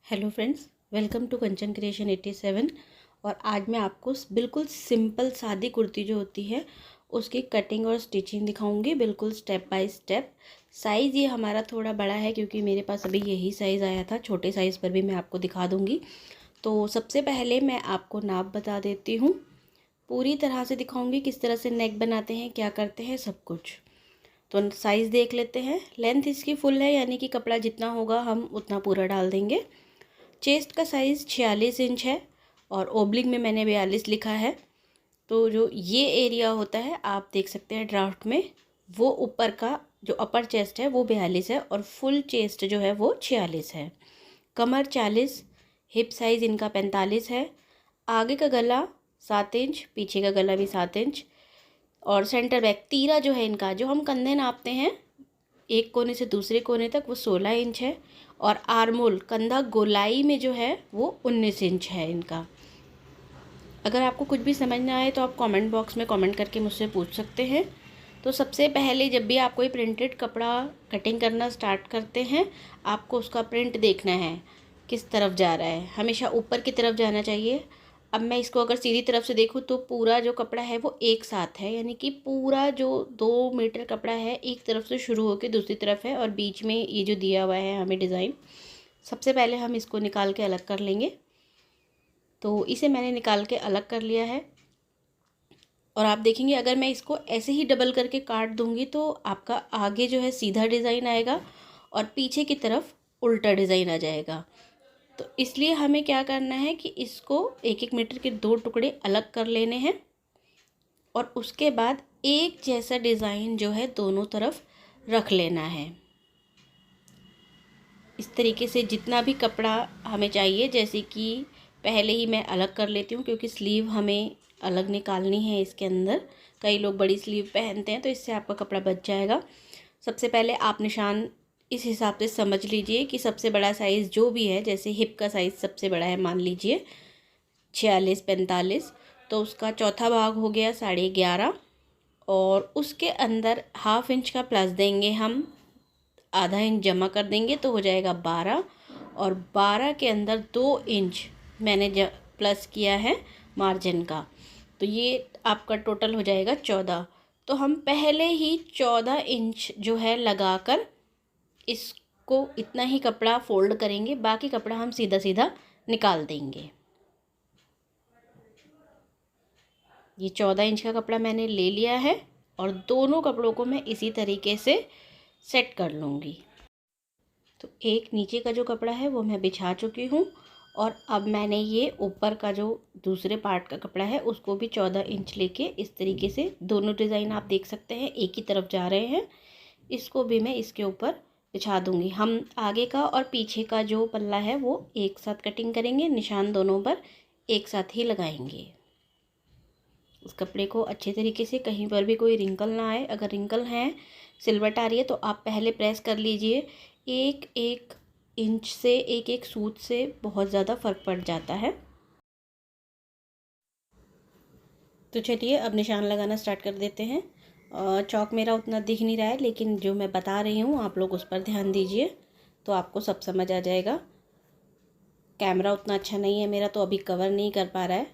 Hello friends, welcome to Kanchan creation 87। और आज मैं आपको बिल्कुल सिंपल सादी कुर्ती जो होती है उसकी कटिंग और स्टिचिंग दिखाऊंगी, बिल्कुल स्टेप बाय स्टेप। साइज़ ये हमारा थोड़ा बड़ा है क्योंकि मेरे पास अभी यही साइज़ आया था। छोटे साइज़ पर भी मैं आपको दिखा दूंगी। तो सबसे पहले मैं आपको नाप बता देती हूँ, पूरी तरह से दिखाऊँगी किस तरह से नेक बनाते हैं, क्या करते हैं, सब कुछ। तो साइज़ देख लेते हैं। लेंथ इसकी फुल है, यानी कि कपड़ा जितना होगा हम उतना पूरा डाल देंगे। चेस्ट का साइज़ 46 इंच है और ओब्लिक में मैंने 42 लिखा है। तो जो ये एरिया होता है आप देख सकते हैं ड्राफ्ट में, वो ऊपर का जो अपर चेस्ट है वो 42 है और फुल चेस्ट जो है वो 46 है। कमर 40, हिप साइज़ इनका 45 है। आगे का गला 7 इंच, पीछे का गला भी 7 इंच और सेंटर बैक तीरा जो है इनका, जो हम कंधे नापते हैं एक कोने से दूसरे कोने तक, वो 16 इंच है। और आर्मोल कंधा गोलाई में जो है वो 19 इंच है इनका। अगर आपको कुछ भी समझ ना आए तो आप कमेंट बॉक्स में कमेंट करके मुझसे पूछ सकते हैं। तो सबसे पहले जब भी आप कोई प्रिंटेड कपड़ा कटिंग करना स्टार्ट करते हैं, आपको उसका प्रिंट देखना है किस तरफ जा रहा है। हमेशा ऊपर की तरफ जाना चाहिए। अब मैं इसको अगर सीधी तरफ से देखूँ तो पूरा जो कपड़ा है वो एक साथ है, यानी कि पूरा जो 2 मीटर कपड़ा है एक तरफ से शुरू होकर दूसरी तरफ है और बीच में ये जो दिया हुआ है हमें डिज़ाइन, सबसे पहले हम इसको निकाल के अलग कर लेंगे। तो इसे मैंने निकाल के अलग कर लिया है और आप देखेंगे अगर मैं इसको ऐसे ही डबल करके काट दूंगी तो आपका आगे जो है सीधा डिज़ाइन आएगा और पीछे की तरफ उल्टा डिज़ाइन आ जाएगा। तो इसलिए हमें क्या करना है कि इसको 1-1 मीटर के 2 टुकड़े अलग कर लेने हैं और उसके बाद एक जैसा डिज़ाइन जो है दोनों तरफ रख लेना है। इस तरीके से जितना भी कपड़ा हमें चाहिए, जैसे कि पहले ही मैं अलग कर लेती हूँ क्योंकि स्लीव हमें अलग निकालनी है इसके अंदर। कई लोग बड़ी स्लीव पहनते हैं तो इससे आपका कपड़ा बच जाएगा। सबसे पहले आप निशान इस हिसाब से समझ लीजिए कि सबसे बड़ा साइज़ जो भी है, जैसे हिप का साइज़ सबसे बड़ा है मान लीजिए 46-45, तो उसका चौथा भाग हो गया 11.5 और उसके अंदर ½ इंच का प्लस देंगे हम, आधा इंच जमा कर देंगे तो हो जाएगा 12 और 12 के अंदर 2 इंच मैंने प्लस किया है मार्जिन का, तो ये आपका टोटल हो जाएगा 14। तो हम पहले ही 14 इंच जो है लगाकर इसको इतना ही कपड़ा फोल्ड करेंगे, बाकी कपड़ा हम सीधा सीधा निकाल देंगे। ये 14 इंच का कपड़ा मैंने ले लिया है और दोनों कपड़ों को मैं इसी तरीके से सेट कर लूँगी। तो एक नीचे का जो कपड़ा है वो मैं बिछा चुकी हूँ और अब मैंने ये ऊपर का जो दूसरे पार्ट का कपड़ा है उसको भी 14 इंच लेके इस तरीके से, दोनों डिज़ाइन आप देख सकते हैं एक ही तरफ जा रहे हैं, इसको भी मैं इसके ऊपर बिछा दूँगी। हम आगे का और पीछे का जो पल्ला है वो एक साथ कटिंग करेंगे, निशान दोनों पर एक साथ ही लगाएंगे। उस कपड़े को अच्छे तरीके से, कहीं पर भी कोई रिंकल ना आए। अगर रिंकल है, सिलवट आ रही है तो आप पहले प्रेस कर लीजिए। 1-1 इंच से, 1-1 सूत से बहुत ज़्यादा फ़र्क पड़ जाता है। तो चलिए अब निशान लगाना स्टार्ट कर देते हैं। चौक मेरा उतना दिख नहीं रहा है, लेकिन जो मैं बता रही हूँ आप लोग उस पर ध्यान दीजिए तो आपको सब समझ आ जाएगा। कैमरा उतना अच्छा नहीं है मेरा तो अभी कवर नहीं कर पा रहा है।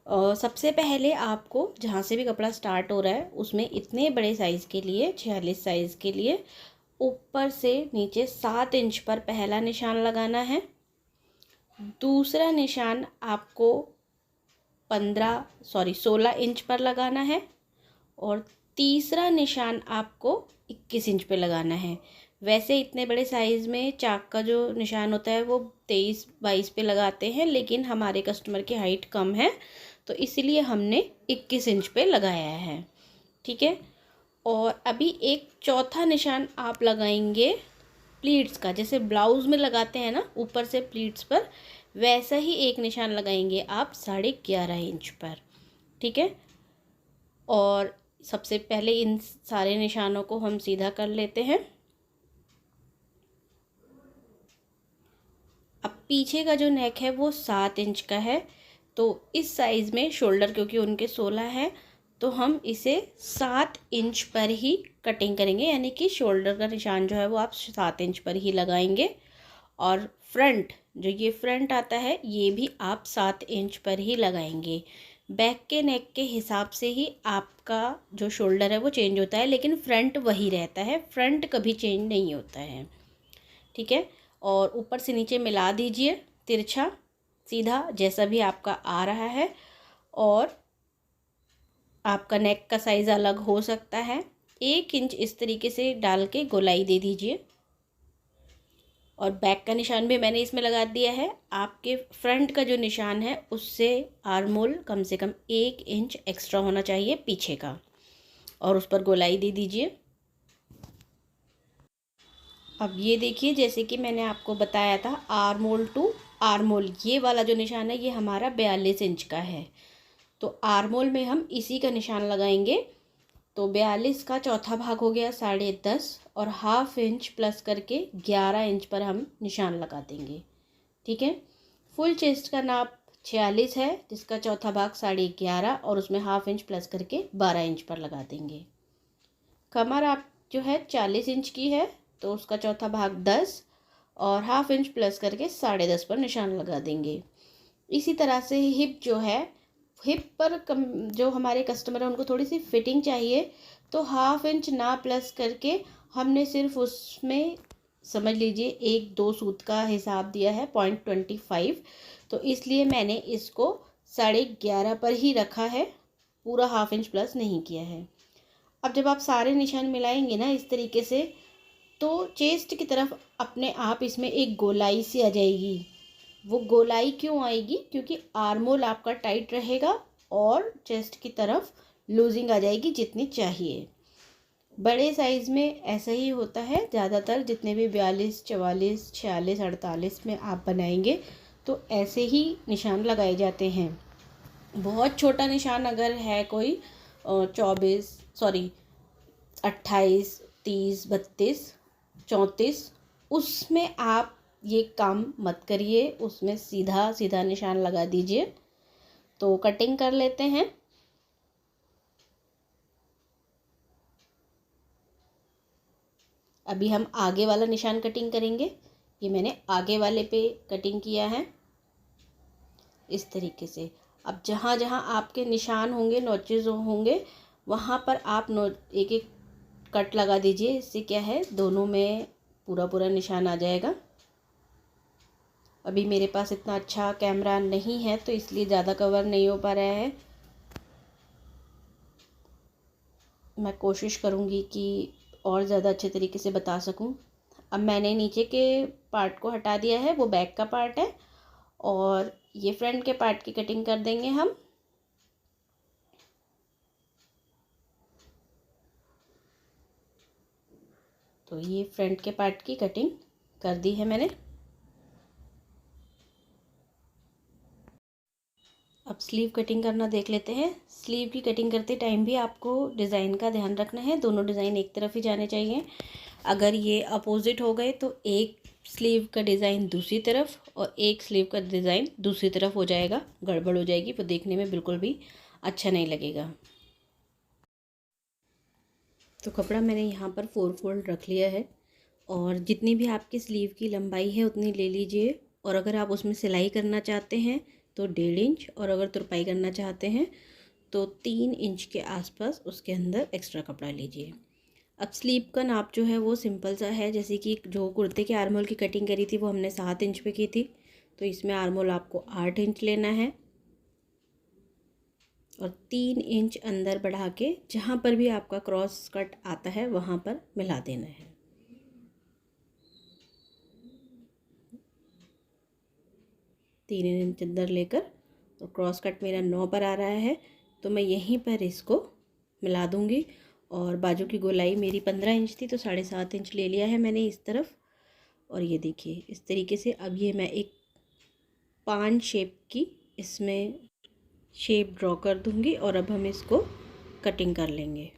और सबसे पहले आपको जहाँ से भी कपड़ा स्टार्ट हो रहा है उसमें इतने बड़े साइज़ के लिए, 46 साइज़ के लिए, ऊपर से नीचे 7 इंच पर पहला निशान लगाना है। दूसरा निशान आपको 16 इंच पर लगाना है और तीसरा निशान आपको 21 इंच पे लगाना है। वैसे इतने बड़े साइज़ में चाक का जो निशान होता है वो 23-22 पे लगाते हैं, लेकिन हमारे कस्टमर की हाइट कम है तो इसलिए हमने 21 इंच पे लगाया है। ठीक है। और अभी एक चौथा निशान आप लगाएंगे प्लीट्स का, जैसे ब्लाउज़ में लगाते हैं ना ऊपर से प्लीट्स पर, वैसा ही एक निशान लगाएंगे आप 11.5 इंच पर। ठीक है। और सबसे पहले इन सारे निशानों को हम सीधा कर लेते हैं। अब पीछे का जो नेक है वो 7 इंच का है, तो इस साइज़ में शोल्डर क्योंकि उनके 16 है तो हम इसे 7 इंच पर ही कटिंग करेंगे, यानी कि शोल्डर का निशान जो है वो आप 7 इंच पर ही लगाएंगे और फ्रंट, जो ये फ्रंट आता है ये भी आप 7 इंच पर ही लगाएंगे। बैक के नेक के हिसाब से ही आपका जो शोल्डर है वो चेंज होता है, लेकिन फ्रंट वही रहता है, फ्रंट कभी चेंज नहीं होता है। ठीक है। और ऊपर से नीचे मिला दीजिए, तिरछा सीधा जैसा भी आपका आ रहा है। और आपका नेक का साइज़ अलग हो सकता है। 1 इंच इस तरीके से डाल के गोलाई दे दीजिए। और बैक का निशान भी मैंने इसमें लगा दिया है। आपके फ्रंट का जो निशान है उससे आर्मोल कम से कम 1 इंच एक्स्ट्रा होना चाहिए पीछे का, और उस पर गोलाई दे दीजिए। अब ये देखिए, जैसे कि मैंने आपको बताया था, आर्मोल टू आर्मोल ये वाला जो निशान है ये हमारा 42 इंच का है। तो आर्मोल में हम इसी का निशान लगाएंगे। तो 42 का चौथा भाग हो गया 10.5, और हाफ इंच प्लस करके 11 इंच पर हम निशान लगा देंगे। ठीक है। फुल चेस्ट का नाप 46 है, जिसका चौथा भाग 11.5, और उसमें हाफ इंच प्लस करके 12 इंच पर लगा देंगे। कमर आप जो है 40 इंच की है, तो उसका चौथा भाग 10 और हाफ इंच प्लस करके 10.5 पर निशान लगा देंगे। इसी तरह से हिप जो है, हिप पर जो हमारे कस्टमर है उनको थोड़ी सी फिटिंग चाहिए, तो हाफ इंच ना प्लस करके हमने सिर्फ उसमें समझ लीजिए 1-2 सूत का हिसाब दिया है 0.25, तो इसलिए मैंने इसको 11.5 पर ही रखा है, पूरा हाफ इंच प्लस नहीं किया है। अब जब आप सारे निशान मिलाएंगे ना इस तरीके से, तो चेस्ट की तरफ अपने आप इसमें एक गोलाई सी आ जाएगी। वो गोलाई क्यों आएगी? क्योंकि आर्मोल आपका टाइट रहेगा और चेस्ट की तरफ लूजिंग आ जाएगी जितनी चाहिए। बड़े साइज़ में ऐसा ही होता है ज़्यादातर, जितने भी 42, 44, 46, 48 में आप बनाएंगे तो ऐसे ही निशान लगाए जाते हैं। बहुत छोटा निशान अगर है कोई 28, 30, 32, 34, उसमें आप ये काम मत करिए, उसमें सीधा सीधा निशान लगा दीजिए। तो कटिंग कर लेते हैं। अभी हम आगे वाला निशान कटिंग करेंगे। ये मैंने आगे वाले पे कटिंग किया है इस तरीके से। अब जहाँ जहाँ आपके निशान होंगे, नोचेज होंगे, वहाँ पर आप एक एक कट लगा दीजिए। इससे क्या है, दोनों में पूरा पूरा निशान आ जाएगा। अभी मेरे पास इतना अच्छा कैमरा नहीं है तो इसलिए ज़्यादा कवर नहीं हो पा रहा है। मैं कोशिश करूँगी कि और ज़्यादा अच्छे तरीके से बता सकूँ। अब मैंने नीचे के पार्ट को हटा दिया है, वो बैक का पार्ट है, और ये फ्रंट के पार्ट की कटिंग कर देंगे हम। तो ये फ्रंट के पार्ट की कटिंग कर दी है मैंने। अब स्लीव कटिंग करना देख लेते हैं। स्लीव की कटिंग करते टाइम भी आपको डिज़ाइन का ध्यान रखना है, दोनों डिज़ाइन एक तरफ ही जाने चाहिए। अगर ये अपोजिट हो गए तो एक स्लीव का डिज़ाइन दूसरी तरफ और एक स्लीव का डिज़ाइन दूसरी तरफ हो जाएगा, गड़बड़ हो जाएगी, वो देखने में बिल्कुल भी अच्छा नहीं लगेगा। तो कपड़ा मैंने यहाँ पर 4 फोल्ड रख लिया है, और जितनी भी आपकी स्लीव की लंबाई है उतनी ले लीजिए। और अगर आप उसमें सिलाई करना चाहते हैं तो 1.5 इंच, और अगर तुरपाई करना चाहते हैं तो 3 इंच के आसपास उसके अंदर एक्स्ट्रा कपड़ा लीजिए। अब स्लीव का नाप जो है वो सिंपल सा है, जैसे कि जो कुर्ते के आर्मोल की कटिंग करी थी वो हमने 7 इंच पे की थी, तो इसमें आर्मोल आपको 8 इंच लेना है, और 3 इंच अंदर बढ़ा के जहाँ पर भी आपका क्रॉस कट आता है वहाँ पर मिला देना है। तीन इंच अंदर लेकर, तो क्रॉस कट मेरा 9 पर आ रहा है, तो मैं यहीं पर इसको मिला दूँगी। और बाजू की गोलाई मेरी 15 इंच थी, तो 7.5 इंच ले लिया है मैंने इस तरफ। और ये देखिए इस तरीके से। अब ये मैं एक पान शेप की इसमें शेप ड्रॉ कर दूँगी, और अब हम इसको कटिंग कर लेंगे।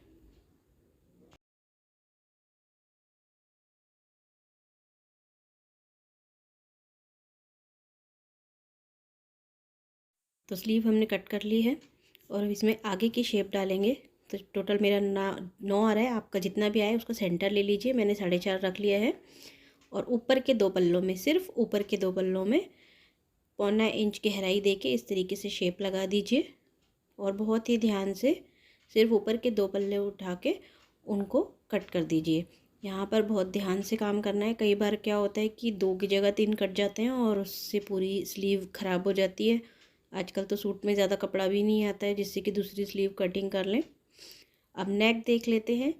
तो स्लीव हमने कट कर ली है, और इसमें आगे की शेप डालेंगे। तो टोटल मेरा 9 आ रहा है, आपका जितना भी आए उसका सेंटर ले लीजिए। मैंने 4.5 रख लिया है, और ऊपर के 2 पल्लों में, सिर्फ ऊपर के 2 पल्लों में 1.25 इंच गहराई देके इस तरीके से शेप लगा दीजिए। और बहुत ही ध्यान से सिर्फ ऊपर के 2 पल्ले उठा के उनको कट कर दीजिए। यहाँ पर बहुत ध्यान से काम करना है। कई बार क्या होता है कि 2 की जगह 3 कट जाते हैं और उससे पूरी स्लीव ख़राब हो जाती है। आजकल तो सूट में ज़्यादा कपड़ा भी नहीं आता है जिससे कि दूसरी स्लीव कटिंग कर लें। अब नेक देख लेते हैं।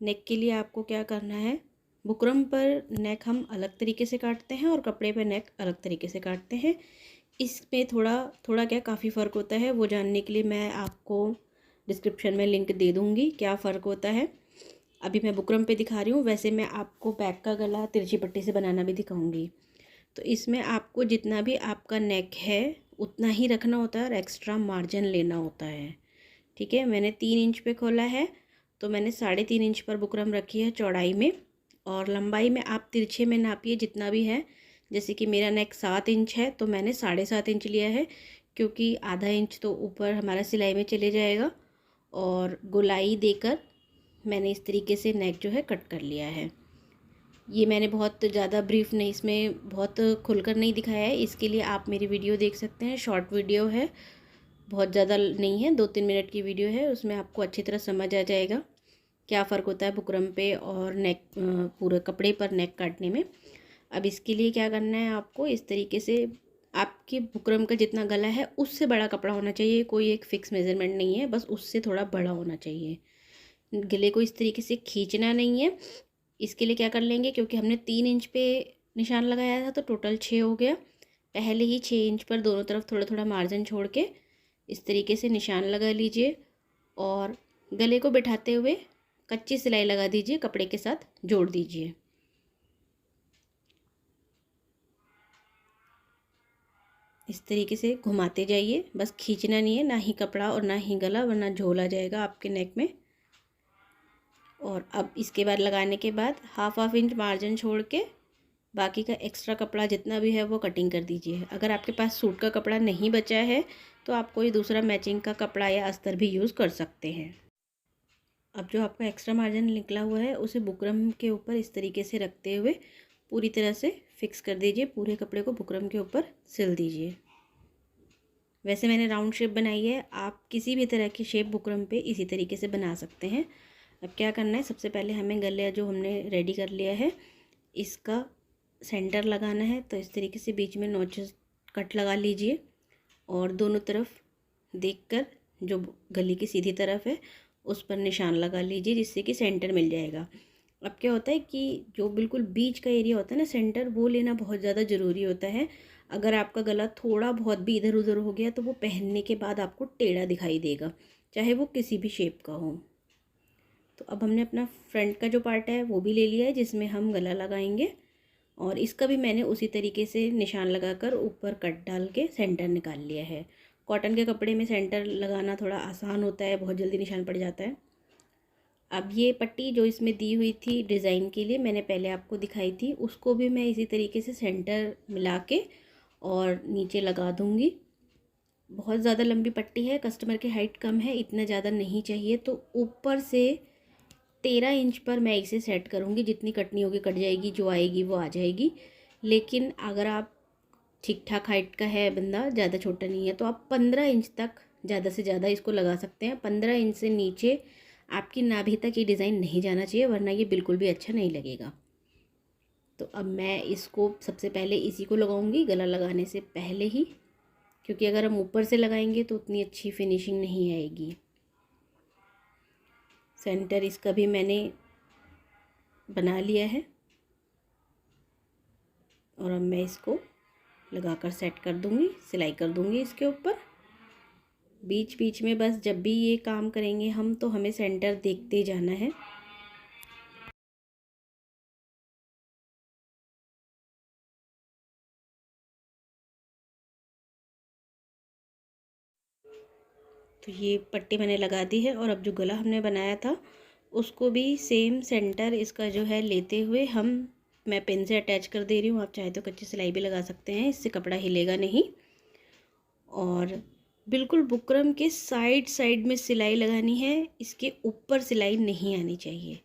नेक के लिए आपको क्या करना है, बुकरम पर नेक हम अलग तरीके से काटते हैं और कपड़े पर नेक अलग तरीके से काटते हैं। इसमें थोड़ा थोड़ा क्या काफ़ी फ़र्क होता है, वो जानने के लिए मैं आपको डिस्क्रिप्शन में लिंक दे दूँगी क्या फ़र्क होता है। अभी मैं बुकरम पे दिखा रही हूँ, वैसे मैं आपको बैक का गला तिरछी पट्टी से बनाना भी दिखाऊंगी। तो इसमें आपको जितना भी आपका नेक है उतना ही रखना होता है और एक्स्ट्रा मार्जिन लेना होता है। ठीक है, मैंने 3 इंच पे खोला है तो मैंने 3.5 इंच पर बुकरम रखी है चौड़ाई में। और लंबाई में आप तिरछे में नापिए जितना भी है। जैसे कि मेरा नेक 7 इंच है तो मैंने 7.5 इंच लिया है, क्योंकि आधा इंच तो ऊपर हमारा सिलाई में चले जाएगा। और गोलाई देकर मैंने इस तरीके से नेक जो है कट कर लिया है। ये मैंने बहुत ज़्यादा ब्रीफ नहीं, इसमें बहुत खुलकर नहीं दिखाया है, इसके लिए आप मेरी वीडियो देख सकते हैं। शॉर्ट वीडियो है, बहुत ज़्यादा नहीं है, 2-3 मिनट की वीडियो है। उसमें आपको अच्छी तरह समझ आ जाएगा क्या फ़र्क होता है बुकरम पे और नेक, पूरे कपड़े पर नेक काटने में। अब इसके लिए क्या करना है, आपको इस तरीके से आपके बुकरम का जितना गला है उससे बड़ा कपड़ा होना चाहिए। कोई एक फ़िक्स मेज़रमेंट नहीं है, बस उससे थोड़ा बड़ा होना चाहिए। गले को इस तरीके से खींचना नहीं है। इसके लिए क्या कर लेंगे, क्योंकि हमने 3 इंच पे निशान लगाया था तो टोटल 6 हो गया। पहले ही 6 इंच पर दोनों तरफ थोड़ा थोड़ा मार्जिन छोड़ के इस तरीके से निशान लगा लीजिए और गले को बिठाते हुए कच्ची सिलाई लगा दीजिए, कपड़े के साथ जोड़ दीजिए। इस तरीके से घुमाते जाइए, बस खींचना नहीं है, ना ही कपड़ा और ना ही गला, वरना झोल आ जाएगा आपके नेक में। और अब इसके बाद लगाने के बाद हाफ इंच मार्जिन छोड़ के बाकी का एक्स्ट्रा कपड़ा जितना भी है वो कटिंग कर दीजिए। अगर आपके पास सूट का कपड़ा नहीं बचा है तो आप कोई दूसरा मैचिंग का कपड़ा या अस्तर भी यूज़ कर सकते हैं। अब जो आपका एक्स्ट्रा मार्जिन निकला हुआ है उसे बुकरम के ऊपर इस तरीके से रखते हुए पूरी तरह से फिक्स कर दीजिए। पूरे कपड़े को बुकरम के ऊपर सिल दीजिए। वैसे मैंने राउंड शेप बनाई है, आप किसी भी तरह की शेप बुकरम पे इसी तरीके से बना सकते हैं। अब क्या करना है, सबसे पहले हमें गले जो हमने रेडी कर लिया है इसका सेंटर लगाना है। तो इस तरीके से बीच में नोचेस कट लगा लीजिए और दोनों तरफ देखकर जो गले की सीधी तरफ है उस पर निशान लगा लीजिए, जिससे कि सेंटर मिल जाएगा। अब क्या होता है कि जो बिल्कुल बीच का एरिया होता है ना सेंटर, वो लेना बहुत ज़्यादा ज़रूरी होता है। अगर आपका गला थोड़ा बहुत भी इधर उधर हो गया तो वो पहनने के बाद आपको टेढ़ा दिखाई देगा, चाहे वो किसी भी शेप का हो। तो अब हमने अपना फ्रंट का जो पार्ट है वो भी ले लिया है जिसमें हम गला लगाएंगे, और इसका भी मैंने उसी तरीके से निशान लगाकर ऊपर कट डाल के सेंटर निकाल लिया है। कॉटन के कपड़े में सेंटर लगाना थोड़ा आसान होता है, बहुत जल्दी निशान पड़ जाता है। अब ये पट्टी जो इसमें दी हुई थी डिज़ाइन के लिए, मैंने पहले आपको दिखाई थी, उसको भी मैं इसी तरीके से सेंटर मिला के और नीचे लगा दूँगी। बहुत ज़्यादा लंबी पट्टी है, कस्टमर की हाइट कम है, इतना ज़्यादा नहीं चाहिए, तो ऊपर से 13 इंच पर मैं इसे सेट करूँगी। जितनी कटनी होगी कट जाएगी, जो आएगी वो आ जाएगी। लेकिन अगर आप ठीक ठाक हाइट का है बंदा, ज़्यादा छोटा नहीं है, तो आप 15 इंच तक ज़्यादा से ज़्यादा इसको लगा सकते हैं। 15 इंच से नीचे आपकी नाभि तक ये डिज़ाइन नहीं जाना चाहिए, वरना ये बिल्कुल भी अच्छा नहीं लगेगा। तो अब मैं इसको सबसे पहले इसी को लगाऊंगी गला लगाने से पहले ही, क्योंकि अगर हम ऊपर से लगाएंगे तो उतनी अच्छी फिनिशिंग नहीं आएगी। सेंटर इसका भी मैंने बना लिया है और अब मैं इसको लगाकर सेट कर दूंगी, सिलाई कर दूंगी इसके ऊपर। बीच बीच में बस जब भी ये काम करेंगे हम तो हमें सेंटर देखते जाना है। तो ये पट्टी मैंने लगा दी है और अब जो गला हमने बनाया था उसको भी सेम सेंटर इसका जो है लेते हुए मैं पेन से अटैच कर दे रही हूँ। आप चाहे तो कच्ची सिलाई भी लगा सकते हैं, इससे कपड़ा हिलेगा नहीं। और बिल्कुल बुकरम के साइड साइड में सिलाई लगानी है, इसके ऊपर सिलाई नहीं आनी चाहिए,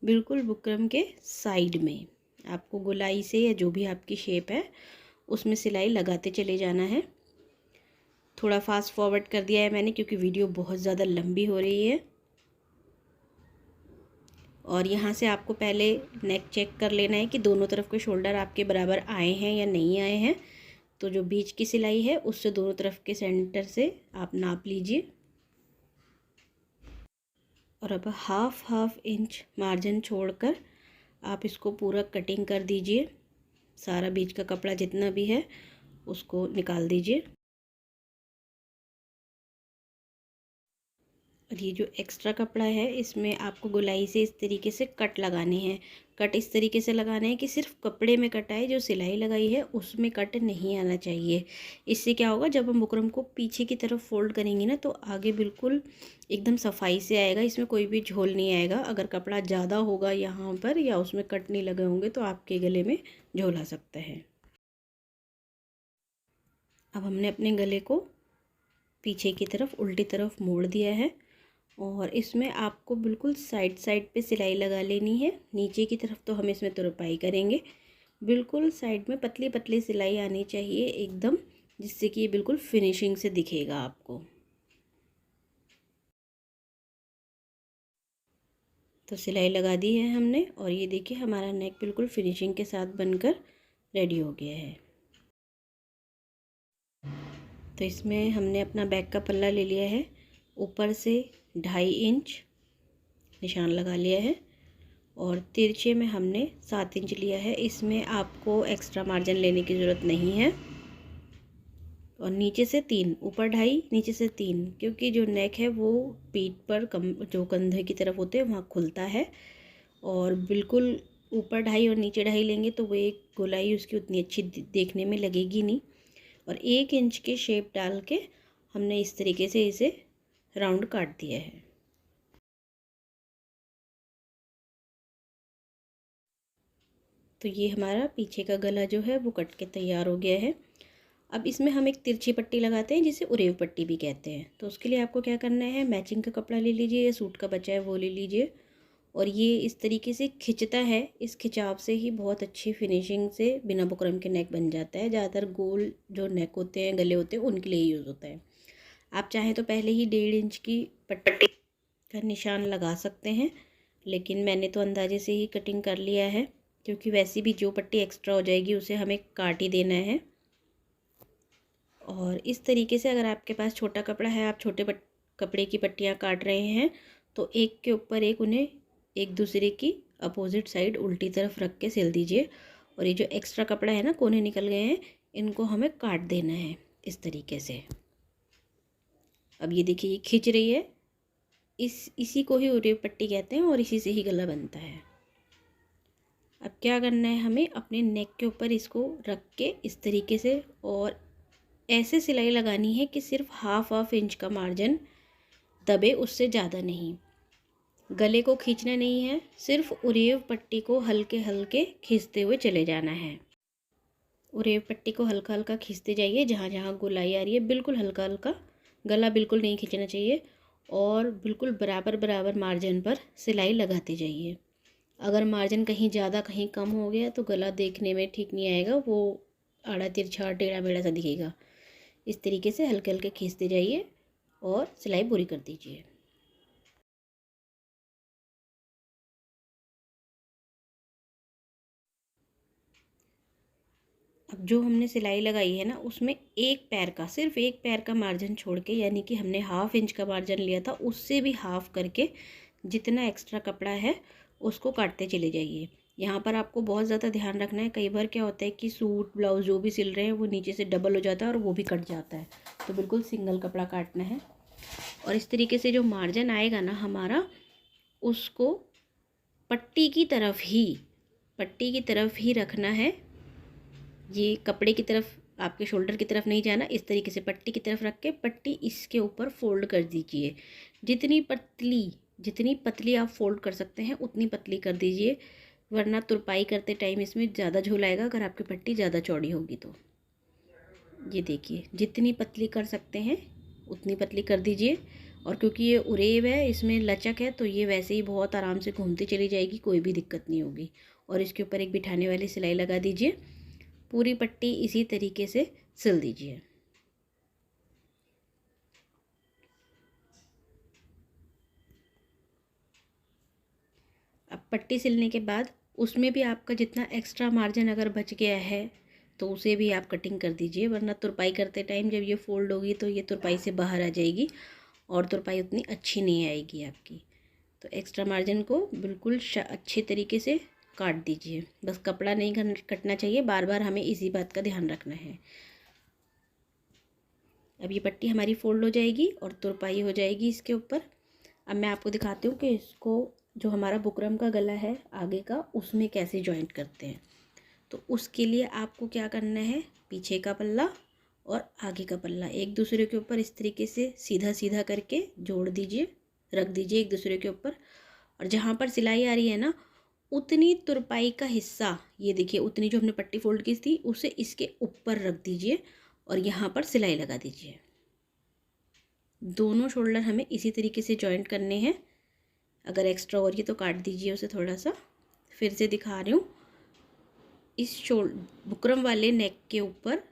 बिल्कुल बुकरम के साइड में। आपको गोलाई से या जो भी आपकी शेप है उसमें सिलाई लगाते चले जाना है। थोड़ा फास्ट फॉरवर्ड कर दिया है मैंने क्योंकि वीडियो बहुत ज़्यादा लंबी हो रही है। और यहाँ से आपको पहले नेक चेक कर लेना है कि दोनों तरफ के शोल्डर आपके बराबर आए हैं या नहीं आए हैं। तो जो बीच की सिलाई है उससे दोनों तरफ के सेंटर से आप नाप लीजिए। और अब हाफ इंच मार्जिन छोड़कर आप इसको पूरा कटिंग कर दीजिए। सारा बीच का कपड़ा जितना भी है उसको निकाल दीजिए। और ये जो एक्स्ट्रा कपड़ा है इसमें आपको गोलाई से इस तरीके से कट लगाने हैं। कट इस तरीके से लगाना है कि सिर्फ कपड़े में कट आए, जो सिलाई लगाई है उसमें कट नहीं आना चाहिए। इससे क्या होगा, जब हम बुकरम को पीछे की तरफ फोल्ड करेंगे ना तो आगे बिल्कुल एकदम सफाई से आएगा, इसमें कोई भी झोल नहीं आएगा। अगर कपड़ा ज़्यादा होगा यहाँ पर या उसमें कट नहीं लगे होंगे तो आपके गले में झोल आ सकता है। अब हमने अपने गले को पीछे की तरफ उल्टी तरफ मोड़ दिया है और इसमें आपको बिल्कुल साइड साइड पे सिलाई लगा लेनी है। नीचे की तरफ तो हम इसमें तुरपाई करेंगे, बिल्कुल साइड में पतली पतली सिलाई आनी चाहिए एकदम, जिससे कि ये बिल्कुल फिनिशिंग से दिखेगा आपको। तो सिलाई लगा दी है हमने और ये देखिए हमारा नेक बिल्कुल फिनिशिंग के साथ बनकर रेडी हो गया है। तो इसमें हमने अपना बैक का पल्ला ले लिया है, ऊपर से 2.5 इंच निशान लगा लिया है और तिरछे में हमने 7 इंच लिया है। इसमें आपको एक्स्ट्रा मार्जिन लेने की ज़रूरत नहीं है। और नीचे से 3, ऊपर 2.5 नीचे से 3, क्योंकि जो नेक है वो पीठ पर जो कंधे की तरफ होते हैं वहाँ खुलता है और बिल्कुल ऊपर 2.5 और नीचे 2.5 लेंगे तो वो एक गोलाई उसकी उतनी अच्छी देखने में लगेगी नहीं। और 1 इंच के शेप डाल के हमने इस तरीके से इसे राउंड काट दिया है। तो ये हमारा पीछे का गला जो है वो कट के तैयार हो गया है। अब इसमें हम एक तिरछी पट्टी लगाते हैं जिसे उरेव पट्टी भी कहते हैं। तो उसके लिए आपको क्या करना है, मैचिंग का कपड़ा ले लीजिए या सूट का बचा है वो ले लीजिए और ये इस तरीके से खिंचता है। इस खिंचाव से ही बहुत अच्छी फिनिशिंग से बिना बुकरम के नेक बन जाता है। ज़्यादातर गोल जो नेक होते हैं, गले होते हैं, उनके लिए यूज़ होता है। आप चाहें तो पहले ही 1.5 इंच की पट्टी का निशान लगा सकते हैं, लेकिन मैंने तो अंदाजे से ही कटिंग कर लिया है क्योंकि वैसे भी जो पट्टी एक्स्ट्रा हो जाएगी उसे हमें काट ही देना है। और इस तरीके से अगर आपके पास छोटा कपड़ा है, आप छोटे कपड़े की पट्टियाँ काट रहे हैं तो एक के ऊपर एक उन्हें एक दूसरे की अपोजिट साइड उल्टी तरफ रख के सिल दीजिए। और ये जो एक्स्ट्रा कपड़ा है ना, कोने निकल गए हैं, इनको हमें काट देना है इस तरीके से। अब ये देखिए ये खिंच रही है, इसी को ही उरेव पट्टी कहते हैं और इसी से ही गला बनता है। अब क्या करना है, हमें अपने नेक के ऊपर इसको रख के इस तरीके से और ऐसे सिलाई लगानी है कि सिर्फ हाफ इंच का मार्जिन दबे, उससे ज़्यादा नहीं। गले को खींचना नहीं है, सिर्फ उरेव पट्टी को हल्के हल्के खींचते हुए चले जाना है। उरेव पट्टी को हल्का हल्का खींचते जाइए, जहाँ जहाँ गोलाई आ रही है बिल्कुल हल्का हल्का, गला बिल्कुल नहीं खींचना चाहिए और बिल्कुल बराबर बराबर मार्जिन पर सिलाई लगाते जाइए। अगर मार्जिन कहीं ज़्यादा कहीं कम हो गया तो गला देखने में ठीक नहीं आएगा, वो आड़ा तिरछा टेढ़ा मेढ़ा सा दिखेगा। इस तरीके से हल्के हल्के खींचते जाइए और सिलाई पूरी कर दीजिए। अब जो हमने सिलाई लगाई है ना उसमें एक पैर का, सिर्फ एक पैर का मार्जिन छोड़ के, यानी कि हमने हाफ इंच का मार्जिन लिया था उससे भी हाफ करके जितना एक्स्ट्रा कपड़ा है उसको काटते चले जाइए। यहाँ पर आपको बहुत ज़्यादा ध्यान रखना है, कई बार क्या होता है कि सूट ब्लाउज जो भी सिल रहे हैं वो नीचे से डबल हो जाता है और वो भी कट जाता है, तो बिल्कुल सिंगल कपड़ा काटना है। और इस तरीके से जो मार्जिन आएगा ना हमारा, उसको पट्टी की तरफ ही रखना है। ये कपड़े की तरफ, आपके शोल्डर की तरफ नहीं जाना। इस तरीके से पट्टी की तरफ रख के पट्टी इसके ऊपर फोल्ड कर दीजिए। जितनी पतली आप फोल्ड कर सकते हैं उतनी पतली कर दीजिए, वरना तुरपाई करते टाइम इसमें ज़्यादा झोल आएगा अगर आपकी पट्टी ज़्यादा चौड़ी होगी तो। ये देखिए जितनी पतली कर सकते हैं उतनी पतली कर दीजिए। और क्योंकि ये उरेव है, इसमें लचक है, तो ये वैसे ही बहुत आराम से घूमती चली जाएगी, कोई भी दिक्कत नहीं होगी। और इसके ऊपर एक बिठाने वाली सिलाई लगा दीजिए। पूरी पट्टी इसी तरीके से सिल दीजिए। अब पट्टी सिलने के बाद उसमें भी आपका जितना एक्स्ट्रा मार्जिन अगर बच गया है तो उसे भी आप कटिंग कर दीजिए, वरना तुरपाई करते टाइम जब ये फोल्ड होगी तो ये तुरपाई से बाहर आ जाएगी और तुरपाई उतनी अच्छी नहीं आएगी आपकी। तो एक्स्ट्रा मार्जिन को बिल्कुल अच्छे तरीके से काट दीजिए। बस कपड़ा नहीं कटना चाहिए, बार बार हमें इसी बात का ध्यान रखना है। अब ये पट्टी हमारी फोल्ड हो जाएगी और तुरपाई हो जाएगी इसके ऊपर। अब मैं आपको दिखाती हूँ कि इसको जो हमारा बुकरम का गला है आगे का, उसमें कैसे जॉइंट करते हैं। तो उसके लिए आपको क्या करना है, पीछे का पल्ला और आगे का पल्ला एक दूसरे के ऊपर इस तरीके से सीधा सीधा करके जोड़ दीजिए, रख दीजिए एक दूसरे के ऊपर। और जहाँ पर सिलाई आ रही है ना, उतनी तुरपाई का हिस्सा, ये देखिए उतनी जो हमने पट्टी फोल्ड की थी उसे इसके ऊपर रख दीजिए और यहाँ पर सिलाई लगा दीजिए। दोनों शोल्डर हमें इसी तरीके से जॉइंट करने हैं। अगर एक्स्ट्रा हो रही है तो काट दीजिए उसे थोड़ा सा। फिर से दिखा रही हूँ, इस बुकरम वाले नेक के ऊपर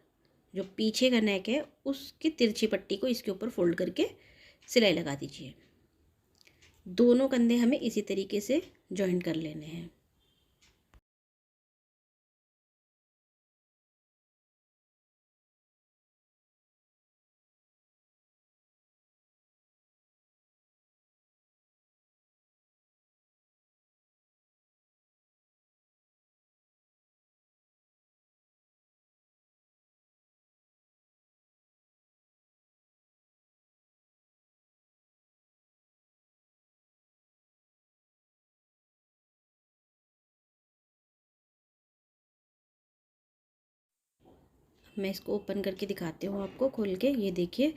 जो पीछे का नेक है उसकी तिरछी पट्टी को इसके ऊपर फोल्ड करके सिलाई लगा दीजिए। दोनों कंधे हमें इसी तरीके से जॉइंट कर लेने हैं। मैं इसको ओपन करके दिखाती हूँ आपको खोल के। ये देखिए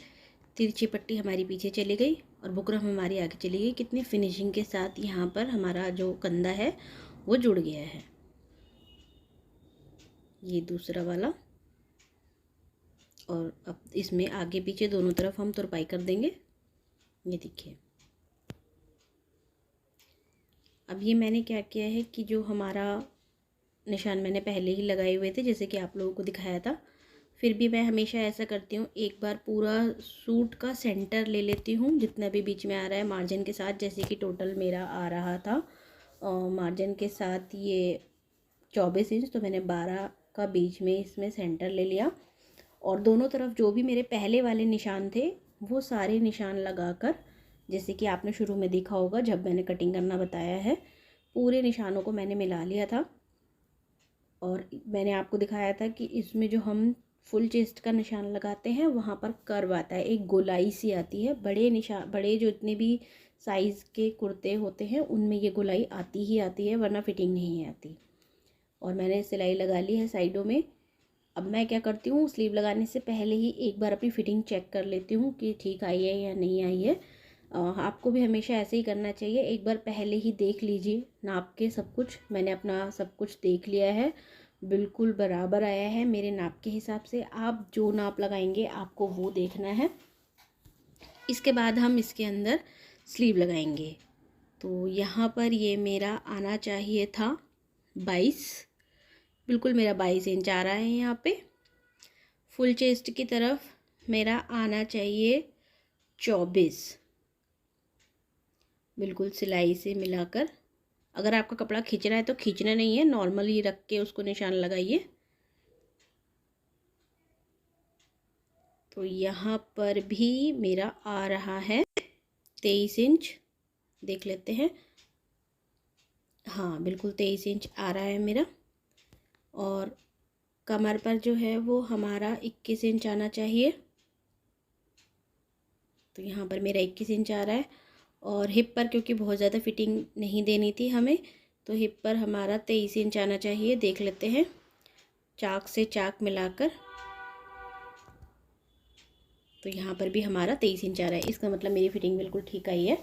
तिरछी पट्टी हमारी पीछे चली गई और बुकरम हमारी आगे चली गई। कितनी फिनिशिंग के साथ यहाँ पर हमारा जो कंधा है वो जुड़ गया है। ये दूसरा वाला, और अब इसमें आगे पीछे दोनों तरफ हम तुरपाई कर देंगे। ये देखिए अब ये मैंने क्या किया है कि जो हमारा निशान मैंने पहले ही लगाए हुए थे जैसे कि आप लोगों को दिखाया था, फिर भी मैं हमेशा ऐसा करती हूँ, एक बार पूरा सूट का सेंटर ले लेती हूँ जितना भी बीच में आ रहा है मार्जिन के साथ। जैसे कि टोटल मेरा आ रहा था मार्जिन के साथ ये 24 इंच, तो मैंने 12 का बीच में इसमें सेंटर ले लिया और दोनों तरफ जो भी मेरे पहले वाले निशान थे वो सारे निशान लगाकर, जैसे कि आपने शुरू में देखा होगा जब मैंने कटिंग करना बताया है, पूरे निशानों को मैंने मिला लिया था। और मैंने आपको दिखाया था कि इसमें जो हम फुल चेस्ट का निशान लगाते हैं वहाँ पर कर्व आता है, एक गोलाई सी आती है। बड़े जो इतने भी साइज़ के कुर्ते होते हैं उनमें ये गोलाई आती ही आती है, वरना फिटिंग नहीं आती। और मैंने सिलाई लगा ली है साइडों में। अब मैं क्या करती हूँ, स्लीव लगाने से पहले ही एक बार अपनी फिटिंग चेक कर लेती हूँ कि ठीक आई है या नहीं आई है। आपको भी हमेशा ऐसे ही करना चाहिए, एक बार पहले ही देख लीजिए नाप के सब कुछ। मैंने अपना सब कुछ देख लिया है, बिल्कुल बराबर आया है मेरे नाप के हिसाब से। आप जो नाप लगाएंगे आपको वो देखना है। इसके बाद हम इसके अंदर स्लीव लगाएंगे। तो यहाँ पर ये मेरा आना चाहिए था 22, बिल्कुल मेरा 22 इंच आ रहा है यहाँ पे। फुल चेस्ट की तरफ मेरा आना चाहिए 24, बिल्कुल सिलाई से मिलाकर। अगर आपका कपड़ा खींच रहा है तो खींचना नहीं है, नॉर्मली रख के उसको निशान लगाइए। तो यहाँ पर भी मेरा आ रहा है 23 इंच, देख लेते हैं। हाँ बिल्कुल 23 इंच आ रहा है मेरा। और कमर पर जो है वो हमारा 21 इंच आना चाहिए। तो यहाँ पर मेरा 21 इंच आ रहा है। और हिप पर क्योंकि बहुत ज़्यादा फिटिंग नहीं देनी थी हमें, तो हिप पर हमारा 23 इंच आना चाहिए। देख लेते हैं चाक से चाक मिलाकर। तो यहाँ पर भी हमारा 23 इंच आ रहा है। इसका मतलब मेरी फिटिंग बिल्कुल ठीक आई है।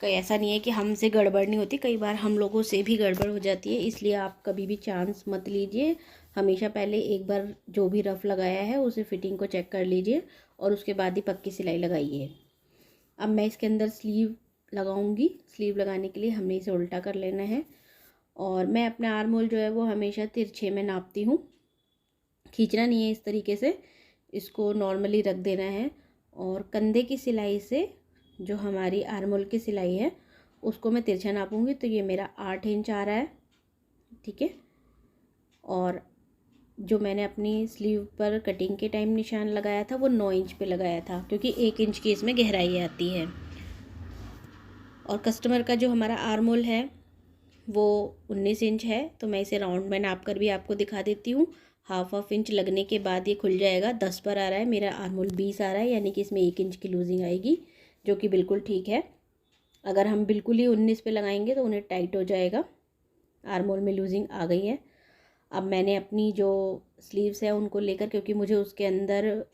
कहीं ऐसा नहीं है कि हमसे गड़बड़ नहीं होती, कई बार हम लोगों से भी गड़बड़ हो जाती है। इसलिए आप कभी भी चांस मत लीजिए, हमेशा पहले एक बार जो भी रफ़ लगाया है उसे फिटिंग को चेक कर लीजिए और उसके बाद ही पक्की सिलाई लगाइए। अब मैं इसके अंदर स्लीव लगाऊंगी। स्लीव लगाने के लिए हमने इसे उल्टा कर लेना है और मैं अपना आर्म होल जो है वो हमेशा तिरछे में नापती हूँ, खींचना नहीं है इस तरीके से, इसको नॉर्मली रख देना है। और कंधे की सिलाई से जो हमारी आर्म होल की सिलाई है उसको मैं तिरछा नापूंगी, तो ये मेरा 8 इंच आ रहा है, ठीक है। और जो मैंने अपनी स्लीव पर कटिंग के टाइम निशान लगाया था वो 9 इंच पे लगाया था, क्योंकि 1 इंच की इसमें गहराई आती है। और कस्टमर का जो हमारा आर्म होल है वो 19 इंच है, तो मैं इसे राउंड में नाप कर भी आपको दिखा देती हूँ। हाफ इंच लगने के बाद ये खुल जाएगा। 10 पर आ रहा है, मेरा आर्म होल 20 आ रहा है, यानी कि इसमें 1 इंच की लूजिंग आएगी, जो कि बिल्कुल ठीक है। अगर हम बिल्कुल ही 19 पे लगाएंगे तो उन्हें टाइट हो जाएगा। आर्म होल में लूजिंग आ गई है। अब मैंने अपनी जो स्लीव्स है उनको लेकर, क्योंकि मुझे उसके अंदर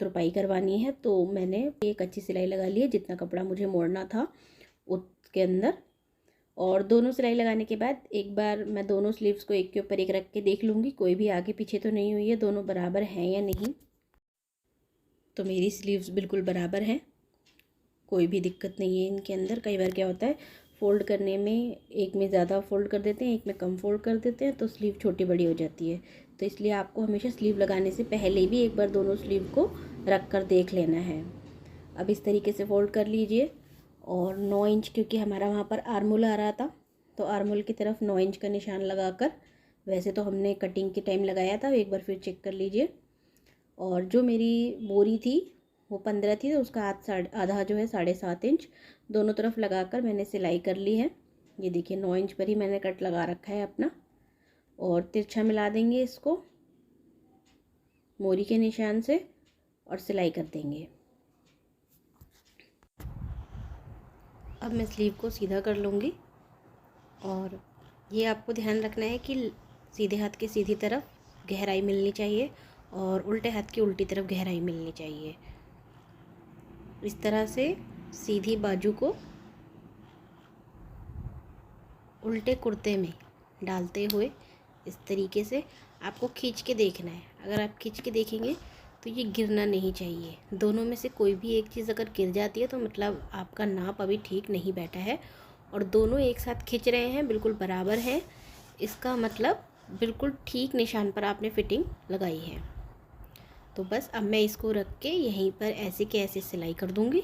तुरपाई करवानी है, तो मैंने एक अच्छी सिलाई लगा ली है, जितना कपड़ा मुझे मोड़ना था उसके अंदर। और दोनों सिलाई लगाने के बाद एक बार मैं दोनों स्लीव्स को एक के ऊपर एक रख के देख लूँगी, कोई भी आगे पीछे तो नहीं हुई है, दोनों बराबर हैं या नहीं। तो मेरी स्लीव्स बिल्कुल बराबर हैं, कोई भी दिक्कत नहीं है इनके अंदर। कई बार क्या होता है, फ़ोल्ड करने में एक में ज़्यादा फ़ोल्ड कर देते हैं, एक में कम फ़ोल्ड कर देते हैं, तो स्लीव छोटी बड़ी हो जाती है। तो इसलिए आपको हमेशा स्लीव लगाने से पहले भी एक बार दोनों स्लीव को रख कर देख लेना है। अब इस तरीके से फ़ोल्ड कर लीजिए। और 9 इंच, क्योंकि हमारा वहाँ पर आर्म होल आ रहा था, तो आर्म होल की तरफ 9 इंच का निशान लगाकर, वैसे तो हमने कटिंग के टाइम लगाया था, एक बार फिर चेक कर लीजिए। और जो मेरी बोरी थी वो 15 थी, तो उसका आधा जो है 7.5 इंच दोनों तरफ लगाकर मैंने सिलाई कर ली है। ये देखिए 9 इंच पर ही मैंने कट लगा रखा है अपना। और तिरछा मिला देंगे इसको मोरी के निशान से और सिलाई कर देंगे। अब मैं स्लीव को सीधा कर लूँगी। और ये आपको ध्यान रखना है कि सीधे हाथ की सीधी तरफ गहराई मिलनी चाहिए और उल्टे हाथ की उल्टी तरफ गहराई मिलनी चाहिए। इस तरह से सीधी बाजू को उल्टे कुर्ते में डालते हुए इस तरीके से आपको खींच के देखना है। अगर आप खींच के देखेंगे तो ये गिरना नहीं चाहिए। दोनों में से कोई भी एक चीज़ अगर गिर जाती है तो मतलब आपका नाप अभी ठीक नहीं बैठा है। और दोनों एक साथ खींच रहे हैं, बिल्कुल बराबर है, इसका मतलब बिल्कुल ठीक निशान पर आपने फिटिंग लगाई है। तो बस अब मैं इसको रख के यहीं पर ऐसे के ऐसे सिलाई कर दूँगी।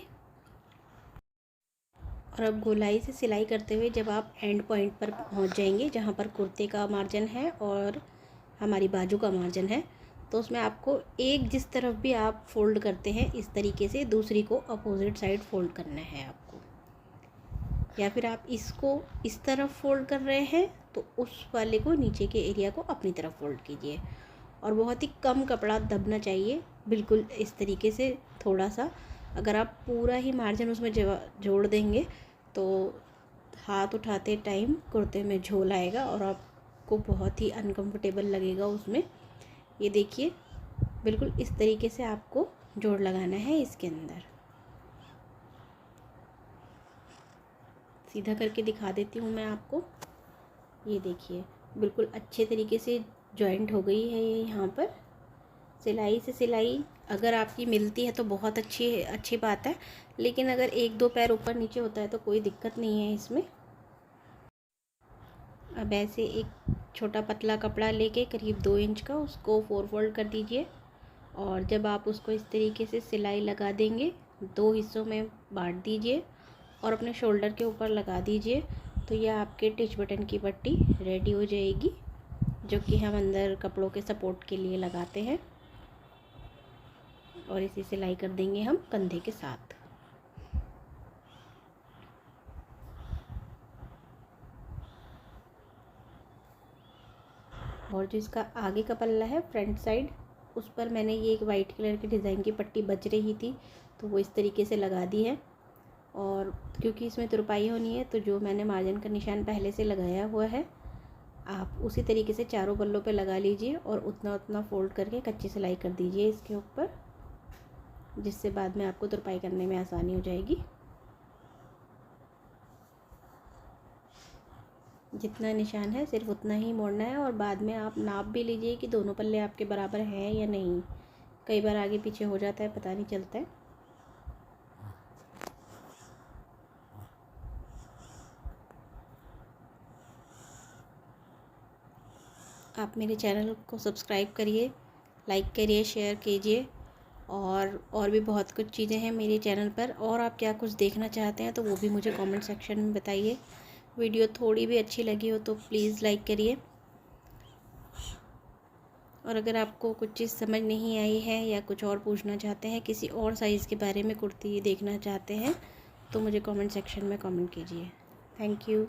और अब गोलाई से सिलाई करते हुए जब आप एंड पॉइंट पर पहुंच जाएंगे, जहां पर कुर्ते का मार्जिन है और हमारी बाजू का मार्जिन है, तो उसमें आपको एक जिस तरफ भी आप फोल्ड करते हैं इस तरीके से दूसरी को अपोजिट साइड फोल्ड करना है आपको। या फिर आप इसको इस तरफ फोल्ड कर रहे हैं तो उस वाले को, नीचे के एरिया को अपनी तरफ फोल्ड कीजिए। और बहुत ही कम कपड़ा दबना चाहिए, बिल्कुल इस तरीके से थोड़ा सा। अगर आप पूरा ही मार्जिन उसमें जोड़ देंगे तो हाथ उठाते टाइम कुर्ते में झोल आएगा और आपको बहुत ही अनकंफर्टेबल लगेगा उसमें। ये देखिए बिल्कुल इस तरीके से आपको जोड़ लगाना है इसके अंदर। सीधा करके दिखा देती हूँ मैं आपको। ये देखिए बिल्कुल अच्छे तरीके से जॉइंट हो गई है ये यहाँ पर। सिलाई से सिलाई अगर आपकी मिलती है तो बहुत अच्छी बात है, लेकिन अगर एक दो पैर ऊपर नीचे होता है तो कोई दिक्कत नहीं है इसमें। अब ऐसे एक छोटा पतला कपड़ा लेके करीब 2 इंच का उसको 4 फोल्ड कर दीजिए। और जब आप उसको इस तरीके से सिलाई लगा देंगे, 2 हिस्सों में बांट दीजिए और अपने शोल्डर के ऊपर लगा दीजिए, तो यह आपके टिच बटन की पट्टी रेडी हो जाएगी, जो कि हम अंदर कपड़ों के सपोर्ट के लिए लगाते हैं। और इसी सिलाई कर देंगे हम कंधे के साथ। और जो इसका आगे का पल्ला है फ्रंट साइड, उस पर मैंने ये एक वाइट कलर की डिज़ाइन की पट्टी बच रही थी तो वो इस तरीके से लगा दी है। और क्योंकि इसमें तुरपाई होनी है तो जो मैंने मार्जिन का निशान पहले से लगाया हुआ है, आप उसी तरीके से चारों पल्लों पे लगा लीजिए और उतना उतना फोल्ड करके कच्ची सिलाई कर दीजिए इसके ऊपर, जिससे बाद में आपको तुरपाई करने में आसानी हो जाएगी। जितना निशान है सिर्फ उतना ही मोड़ना है। और बाद में आप नाप भी लीजिए कि दोनों पल्ले आपके बराबर हैं या नहीं। कई बार आगे पीछे हो जाता है, पता नहीं चलता है। आप मेरे चैनल को सब्सक्राइब करिए, लाइक करिए, शेयर कीजिए। और भी बहुत कुछ चीज़ें हैं मेरे चैनल पर, और आप क्या कुछ देखना चाहते हैं तो वो भी मुझे कमेंट सेक्शन में बताइए। वीडियो थोड़ी भी अच्छी लगी हो तो प्लीज़ लाइक करिए। और अगर आपको कुछ चीज़ समझ नहीं आई है या कुछ और पूछना चाहते हैं, किसी और साइज़ के बारे में कुर्ती देखना चाहते हैं, तो मुझे कमेंट सेक्शन में कमेंट कीजिए। Thank you.